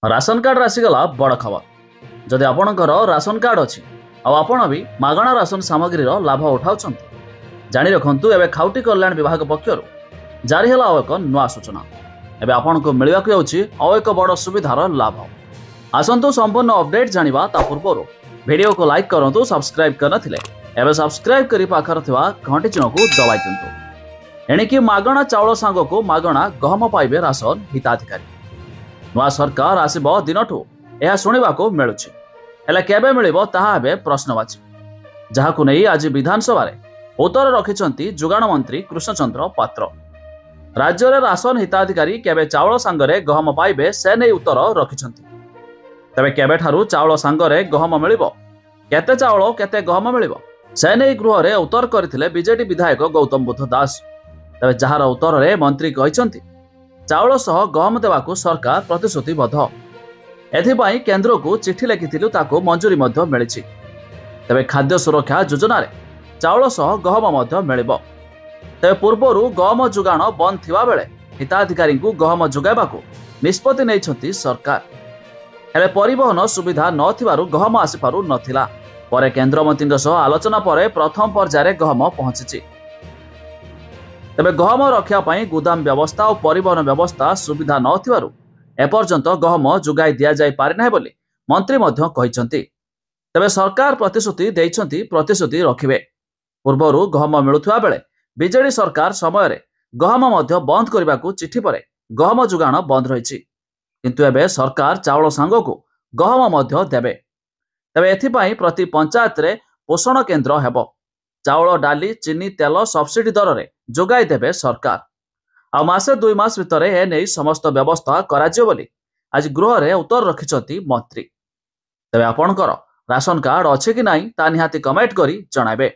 Ration card आसीगला बड़ खबर। जदि आपणकर राशन कार्ड अच्छी आपण भी मागणा राशन सामग्री लाभ उठाऊ जाणी रखु एवं खाउटी कल्याण विभाग पक्षर जारी है एक नुआ सूचना। एवं आपण को मिलवा एक बड़ सुविधार लाभ। आसतु संपूर्ण अपडेट जाना ता पूर्व वीडियो को लाइक करूँ, सब्सक्राइब कर सब्सक्राइब कर पाखर घंटी चिन्ह को दबाई दिंतु। एणिकी मागणा चाउल सांग को मागणा गहम पाइबे राशन हिताधिकारी। नुआ सरकार आसब दिनठू यह शुणा मिलूँ, हेले केबे मिलिबो ताहा हेबे प्रश्नवाची, जहाकु नहीं आज विधानसभा उत्तर रखिंट जोगाण मंत्री कृष्णचंद्र पात्र। राज्य में राशन हिताधिकारी केबे चाउल सांगरे गहम पाइबे से नहीं उत्तर रखिंट। तेबे केबे ठारू चाउल सांगरे गहम मिलिबो, केते चाउल केते गहम मिलिबो से नहीं गृह में उत्तर करथिले बीजेडी विधायक गौतम बुद्ध दास। तेबे जहार उत्तर में मंत्री कहिसंती चाउल सह गहम देवाकू सरकार प्रतिश्रुतिबद्ध। एथिपाई केंद्र को चिठी लिखिथिलु, ताकू मंजूरी मध्य मिलिछि। तेबे खाद्य सुरक्षा योजना रे चाउल सह गहम मध्य मिलिबो। तेबे पूर्वरु गहम जोगाण बंद थिबा बेले हिताधिकारी को गहम जोगाइबाकू निष्पत्ति नेइछंती सरकार। हेले परिवहन सुविधा नथिबारु गहम आसिपारु नथिला। परे केंद्र मंत्री सह आलोचना परे प्रथम पर्याय गहम पहुंचिछि। तेबे गहम रक्षा पाई गुदाम व्यवस्था और परिवहन व्यवस्था सुविधा नथिबारु एपर्यंत गहम जोगाई दिया जाय पारि नाही बोली मंत्री मध्य कहिसंती। तेबे सरकार प्रतिश्रुति देइछंती, प्रतिश्रुति रखिबे। पूर्वरु गहम मिलुथुवा बेले बीजेडी सरकार समय रे गहम मध्य बंद करबाकू चिठी परे गहम जोगाण बंद रहिछि, किंतु एबे सरकार चाउल सांग को गहम मध्य देबे। तेबे एथिपाई प्रति पंचायत रे पोषण केंद्र हेबो। चाउल डाली चीनी तेल सब्सिडी दर रे जोगाई देबे सरकार। आ मासे 2 मास भितर ए नहीं समस्त व्यवस्था कराजियो बोली आज गृह रे उत्तर रखिछंती मंत्री। तेबे आपणकर राशन कार्ड अच्छे कि नहीं ता निहाती कमेंट करी जणाबे।